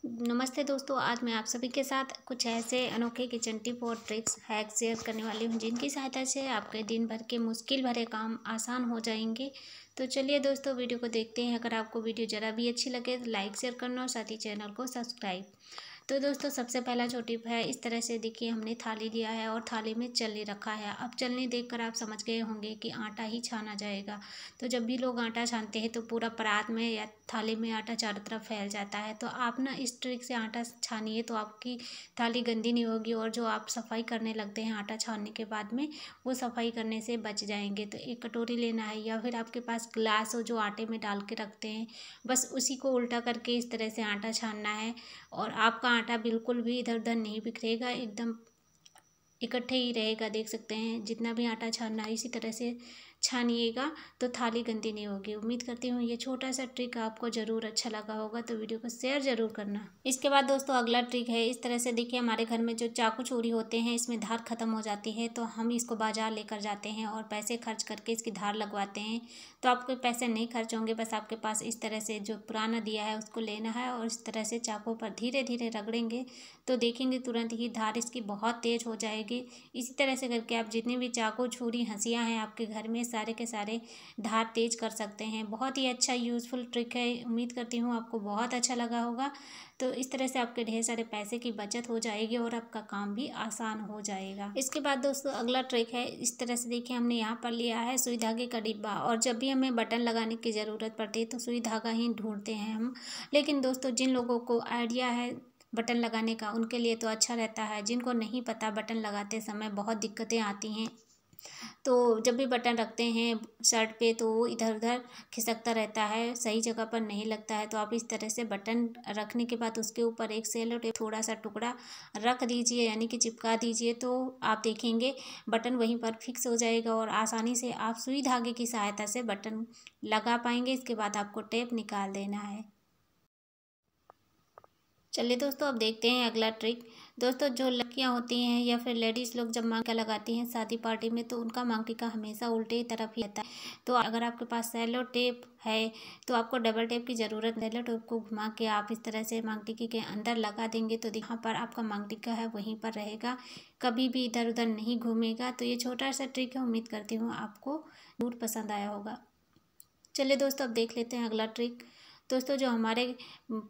नमस्ते दोस्तों, आज मैं आप सभी के साथ कुछ ऐसे अनोखे किचन टिप और ट्रिक्स हैक शेयर करने वाली हूँ जिनकी सहायता से आपके दिन भर के मुश्किल भरे काम आसान हो जाएंगे। तो चलिए दोस्तों, वीडियो को देखते हैं। अगर आपको वीडियो ज़रा भी अच्छी लगे तो लाइक शेयर करना और साथ ही चैनल को सब्सक्राइब। तो दोस्तों, सबसे पहला जो टिप है, इस तरह से देखिए, हमने थाली लिया है और थाली में चलनी रखा है। अब चलनी देखकर आप समझ गए होंगे कि आटा ही छाना जाएगा। तो जब भी लोग आटा छानते हैं तो पूरा परात में या थाली में आटा चारों तरफ फैल जाता है। तो आप ना इस ट्रिक से आटा छानिए तो आपकी थाली गंदी नहीं होगी, और जो आप सफाई करने लगते हैं आटा छानने के बाद में, वो सफाई करने से बच जाएंगे। तो एक कटोरी लेना है या फिर आपके पास ग्लास हो जो आटे में डाल के रखते हैं, बस उसी को उल्टा करके इस तरह से आटा छानना है। और आपका आटा बिल्कुल भी इधर उधर नहीं बिखरेगा, एकदम इकट्ठे ही रहेगा। देख सकते हैं, जितना भी आटा छानना है इसी तरह से छानिएगा तो थाली गंदी नहीं होगी। उम्मीद करती हूँ ये छोटा सा ट्रिक आपको ज़रूर अच्छा लगा होगा, तो वीडियो को शेयर ज़रूर करना। इसके बाद दोस्तों, अगला ट्रिक है, इस तरह से देखिए, हमारे घर में जो चाकू चूड़ी होते हैं इसमें धार ख़त्म हो जाती है, तो हम इसको बाज़ार लेकर जाते हैं और पैसे खर्च करके इसकी धार लगवाते हैं। तो आपके पैसे नहीं खर्च होंगे, बस आपके पास इस तरह से जो पुराना दिया है उसको लेना है और इस तरह से चाकू पर धीरे धीरे रगड़ेंगे तो देखेंगे तुरंत ही धार इसकी बहुत तेज़ हो जाएगी। इसी तरह से करके आप जितने भी चाकू छुरी हंसियाँ हैं आपके घर में, सारे के सारे धार तेज कर सकते हैं। बहुत ही अच्छा यूज़फुल ट्रिक है। उम्मीद करती हूँ आपको बहुत अच्छा लगा होगा। तो इस तरह से आपके ढेर सारे पैसे की बचत हो जाएगी और आपका काम भी आसान हो जाएगा। इसके बाद दोस्तों, अगला ट्रिक है, इस तरह से देखिए, हमने यहाँ पर लिया है सुई धागे का डिब्बा, और जब भी हमें बटन लगाने की ज़रूरत पड़ती है तो सुई धागा ही ढूंढते हैं हम। लेकिन दोस्तों, जिन लोगों को आइडिया है बटन लगाने का, उनके लिए तो अच्छा रहता है। जिनको नहीं पता, बटन लगाते समय बहुत दिक्कतें आती हैं। तो जब भी बटन रखते हैं शर्ट पे तो वो इधर उधर खिसकता रहता है, सही जगह पर नहीं लगता है। तो आप इस तरह से बटन रखने के बाद उसके ऊपर एक सेलो टेप थोड़ा सा टुकड़ा रख दीजिए, यानी कि चिपका दीजिए, तो आप देखेंगे बटन वहीं पर फिक्स हो जाएगा और आसानी से आप सुई धागे की सहायता से बटन लगा पाएंगे। इसके बाद आपको टेप निकाल देना है। चलिए दोस्तों, अब देखते हैं अगला ट्रिक। दोस्तों, जो लड़कियां होती हैं या फिर लेडीज़ लोग जब मांग टीका लगाती हैं शादी पार्टी में, तो उनका मांग टीका हमेशा उल्टे तरफ ही रहता है। तो अगर आपके पास सेलो टेप है तो आपको डबल टेप की ज़रूरत नहीं। सेलो टेप को घुमा के आप इस तरह से मांग टीके के अंदर लगा देंगे तो यहाँ पर आपका मांग टीका है वहीं पर रहेगा, कभी भी इधर उधर नहीं घूमेगा। तो ये छोटा सा ट्रिक है, उम्मीद करती हूँ आपको जरूर पसंद आया होगा। चलिए दोस्तों, अब देख लेते हैं अगला ट्रिक। दोस्तों, जो हमारे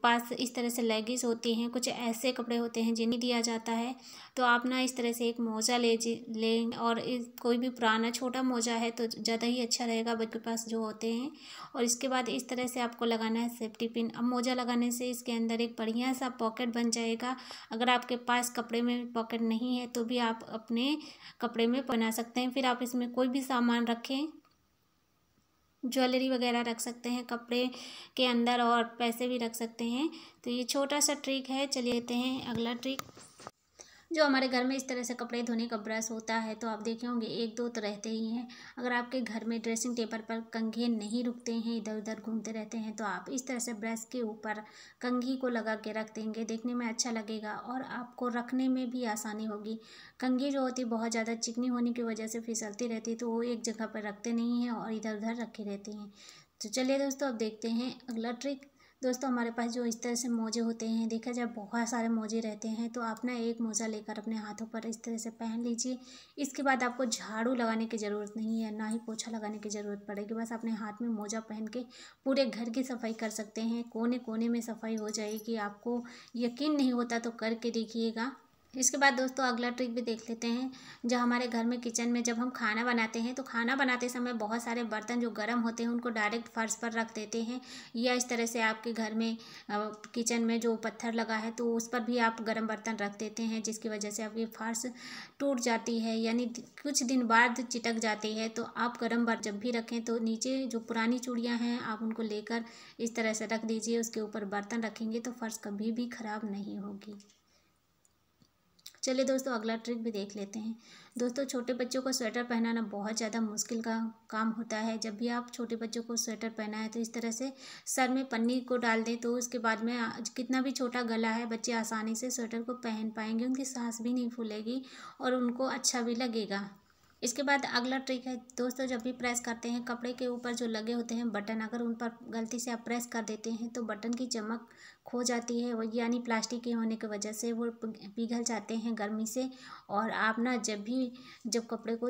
पास इस तरह से लेगिंग्स होती हैं, कुछ ऐसे कपड़े होते हैं जिन्हें दिया जाता है, तो आप ना इस तरह से एक मोजा लें, और कोई भी पुराना छोटा मोजा है तो ज़्यादा ही अच्छा रहेगा बच्चों के पास जो होते हैं। और इसके बाद इस तरह से आपको लगाना है सेफ्टी पिन। अब मोजा लगाने से इसके अंदर एक बढ़िया सा पॉकेट बन जाएगा। अगर आपके पास कपड़े में पॉकेट नहीं है तो भी आप अपने कपड़े में बना सकते हैं। फिर आप इसमें कोई भी सामान रखें, ज्वेलरी वगैरह रख सकते हैं कपड़े के अंदर, और पैसे भी रख सकते हैं। तो ये छोटा सा ट्रिक है। चलिए लेते हैं अगला ट्रिक। जो हमारे घर में इस तरह से कपड़े धोने का ब्रश होता है, तो आप देखे होंगे एक दो तो रहते ही हैं। अगर आपके घर में ड्रेसिंग टेबल पर कंघे नहीं रुकते हैं, इधर उधर घूमते रहते हैं, तो आप इस तरह से ब्रश के ऊपर कंघी को लगा के रख देंगे। देखने में अच्छा लगेगा और आपको रखने में भी आसानी होगी। कंघी जो होती है बहुत ज़्यादा चिकनी होने की वजह से फिसलती रहती है, तो वो एक जगह पर रखते नहीं हैं और इधर उधर रखे रहते हैं। तो चलिए दोस्तों, अब देखते हैं अगला ट्रिक। दोस्तों, हमारे पास जो इस तरह से मोजे होते हैं, देखा जाए बहुत सारे मोजे रहते हैं, तो आप ना एक मोजा लेकर अपने हाथों पर इस तरह से पहन लीजिए। इसके बाद आपको झाड़ू लगाने की ज़रूरत नहीं है, ना ही पोछा लगाने की ज़रूरत पड़ेगी। बस अपने हाथ में मोजा पहन के पूरे घर की सफाई कर सकते हैं। कोने कोने में सफाई हो जाएगी। आपको यकीन नहीं होता तो करके देखिएगा। इसके बाद दोस्तों, अगला ट्रिक भी देख लेते हैं। जो हमारे घर में किचन में जब हम खाना बनाते हैं, तो खाना बनाते समय बहुत सारे बर्तन जो गर्म होते हैं उनको डायरेक्ट फर्श पर रख देते हैं, या इस तरह से आपके घर में किचन में जो पत्थर लगा है तो उस पर भी आप गर्म बर्तन रख देते हैं, जिसकी वजह से आपकी फर्श टूट जाती है, यानी कुछ दिन बाद चिटक जाती है। तो आप गर्म बर्तन जब भी रखें तो नीचे जो पुरानी चूड़ियाँ हैं आप उनको लेकर इस तरह से रख दीजिए, उसके ऊपर बर्तन रखेंगे तो फर्श कभी भी खराब नहीं होगी। चलिए दोस्तों, अगला ट्रिक भी देख लेते हैं। दोस्तों, छोटे बच्चों को स्वेटर पहनाना बहुत ज़्यादा मुश्किल का काम होता है। जब भी आप छोटे बच्चों को स्वेटर पहनाएं तो इस तरह से सर में पन्नी को डाल दें, तो उसके बाद में कितना भी छोटा गला है, बच्चे आसानी से स्वेटर को पहन पाएंगे। उनकी सांस भी नहीं फूलेगी और उनको अच्छा भी लगेगा। इसके बाद अगला ट्रिक है दोस्तों, जब भी प्रेस करते हैं कपड़े के ऊपर जो लगे होते हैं बटन, अगर उन पर गलती से आप प्रेस कर देते हैं तो बटन की चमक खो जाती है, वो यानी प्लास्टिक के होने की वजह से वो पिघल जाते हैं गर्मी से। और आप ना जब कपड़े को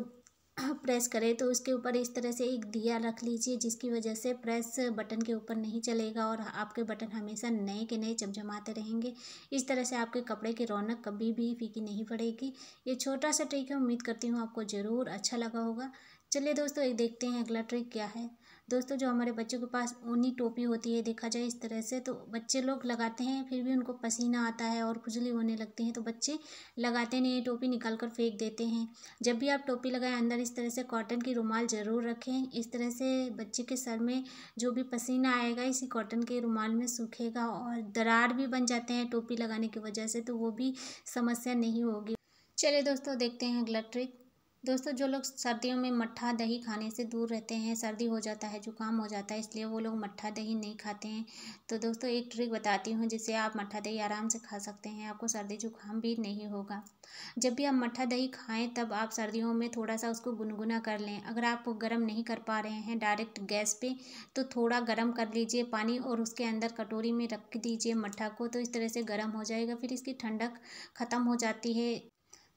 प्रेस करें तो उसके ऊपर इस तरह से एक दिया रख लीजिए, जिसकी वजह से प्रेस बटन के ऊपर नहीं चलेगा और आपके बटन हमेशा नए के नए चमचमाते रहेंगे। इस तरह से आपके कपड़े की रौनक कभी भी फीकी नहीं पड़ेगी। ये छोटा सा ट्रिक है, उम्मीद करती हूँ आपको ज़रूर अच्छा लगा होगा। चलिए दोस्तों, एक देखते हैं अगला ट्रिक क्या है। दोस्तों, जो हमारे बच्चों के पास ऊनी टोपी होती है, देखा जाए इस तरह से, तो बच्चे लोग लगाते हैं फिर भी उनको पसीना आता है और खुजली होने लगती है, तो बच्चे लगाते नहीं है, टोपी निकाल कर फेंक देते हैं। जब भी आप टोपी लगाएं, अंदर इस तरह से कॉटन की रुमाल ज़रूर रखें। इस तरह से बच्चे के सर में जो भी पसीना आएगा इसी कॉटन के रुमाल में सूखेगा, और दरार भी बन जाते हैं टोपी लगाने की वजह से, तो वो भी समस्या नहीं होगी। चलिए दोस्तों, देखते हैं अगला ट्रिक। दोस्तों, जो लोग सर्दियों में मट्ठा दही खाने से दूर रहते हैं, सर्दी हो जाता है, जुकाम हो जाता है, इसलिए वो लोग मट्ठा दही नहीं खाते हैं, तो दोस्तों एक ट्रिक बताती हूँ जिससे आप मट्ठा दही आराम से खा सकते हैं, आपको सर्दी जुकाम भी नहीं होगा। जब भी आप मट्ठा दही खाएं तब आप सर्दियों में थोड़ा सा उसको गुनगुना कर लें। अगर आप गर्म नहीं कर पा रहे हैं डायरेक्ट गैस पे, तो थोड़ा गर्म कर लीजिए पानी और उसके अंदर कटोरी में रख दीजिए मट्ठा को, तो इस तरह से गर्म हो जाएगा, फिर इसकी ठंडक ख़त्म हो जाती है,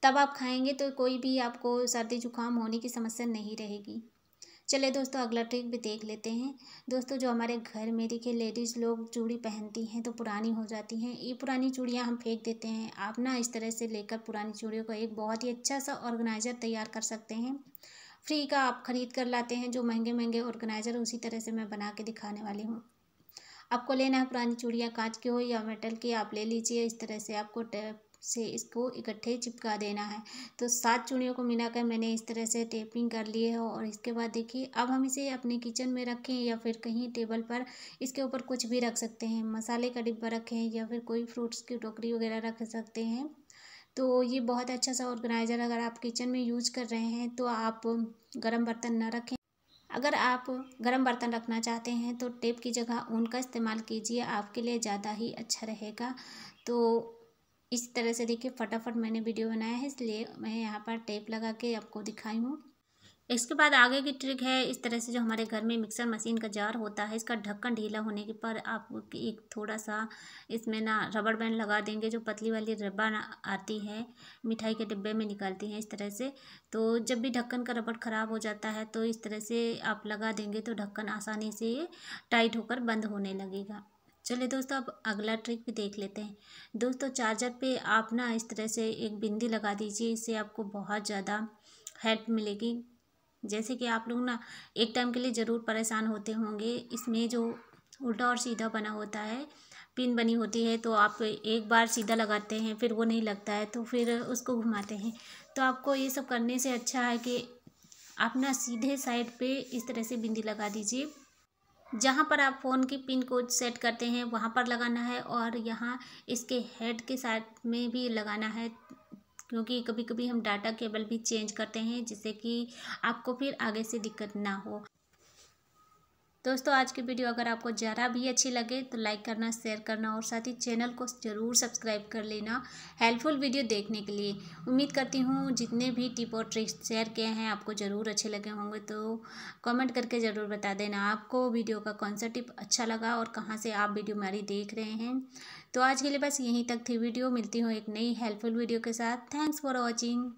तब आप खाएंगे तो कोई भी आपको सर्दी जुकाम होने की समस्या नहीं रहेगी। चलिए दोस्तों, अगला ट्रिक भी देख लेते हैं। दोस्तों, जो हमारे घर में देखिए लेडीज़ लोग चूड़ी पहनती हैं तो पुरानी हो जाती हैं, ये पुरानी चूड़ियाँ हम फेंक देते हैं। आप ना इस तरह से लेकर पुरानी चूड़ियों का एक बहुत ही अच्छा सा ऑर्गेनाइज़र तैयार कर सकते हैं। फ्री का आप खरीद कर लाते हैं जो महंगे महंगे ऑर्गेनाइज़र, उसी तरह से मैं बना के दिखाने वाली हूँ। आपको लेना है पुरानी चूड़ियाँ, कांच की हो या मेटल की, आप ले लीजिए। इस तरह से आपको टेप से इसको इकट्ठे चिपका देना है। तो 7 चूड़ियों को मिलाकर मैंने इस तरह से टेपिंग कर ली है, और इसके बाद देखिए अब हम इसे अपने किचन में रखें या फिर कहीं टेबल पर इसके ऊपर कुछ भी रख सकते हैं। मसाले का डिब्बा रखें या फिर कोई फ्रूट्स की टोकरी वगैरह रख सकते हैं। तो ये बहुत अच्छा सा ऑर्गेनाइज़र अगर आप किचन में यूज कर रहे हैं तो आप गर्म बर्तन न रखें। अगर आप गर्म बर्तन रखना चाहते हैं तो टेप की जगह ऊन का इस्तेमाल कीजिए, आपके लिए ज़्यादा ही अच्छा रहेगा। तो इस तरह से देखिए फटाफट मैंने वीडियो बनाया है, इसलिए मैं यहाँ पर टेप लगा के आपको दिखाई हूँ। इसके बाद आगे की ट्रिक है, इस तरह से जो हमारे घर में मिक्सर मशीन का जार होता है, इसका ढक्कन ढीला होने के पर आप एक थोड़ा सा इसमें ना रबड़ बैंड लगा देंगे, जो पतली वाली रबड़ आती है मिठाई के डिब्बे में निकालती हैं इस तरह से। तो जब भी ढक्कन का रबड़ ख़राब हो जाता है तो इस तरह से आप लगा देंगे तो ढक्कन आसानी से टाइट होकर बंद होने लगेगा। चलिए दोस्तों, अब अगला ट्रिक भी देख लेते हैं। दोस्तों, चार्जर पे आप ना इस तरह से एक बिंदी लगा दीजिए, इससे आपको बहुत ज़्यादा हेल्प मिलेगी। जैसे कि आप लोग ना एक टाइम के लिए ज़रूर परेशान होते होंगे, इसमें जो उल्टा और सीधा बना होता है, पिन बनी होती है, तो आप एक बार सीधा लगाते हैं फिर वो नहीं लगता है तो फिर उसको घुमाते हैं। तो आपको ये सब करने से अच्छा है कि आप ना सीधे साइड पे इस तरह से बिंदी लगा दीजिए। जहाँ पर आप फ़ोन की पिन को सेट करते हैं वहाँ पर लगाना है, और यहाँ इसके हेड के साइड में भी लगाना है, क्योंकि कभी कभी हम डाटा केबल भी चेंज करते हैं जिससे कि आपको फिर आगे से दिक्कत ना हो। दोस्तों, आज की वीडियो अगर आपको ज़रा भी अच्छी लगे तो लाइक करना, शेयर करना और साथ ही चैनल को ज़रूर सब्सक्राइब कर लेना हेल्पफुल वीडियो देखने के लिए। उम्मीद करती हूँ जितने भी टिप और ट्रिक्स शेयर किए हैं आपको ज़रूर अच्छे लगे होंगे, तो कमेंट करके ज़रूर बता देना आपको वीडियो का कौन सा टिप अच्छा लगा और कहाँ से आप वीडियो हमारी देख रहे हैं। तो आज के लिए बस यहीं तक थी वीडियो, मिलती हूँ एक नई हेल्पफुल वीडियो के साथ। Thanks for watching.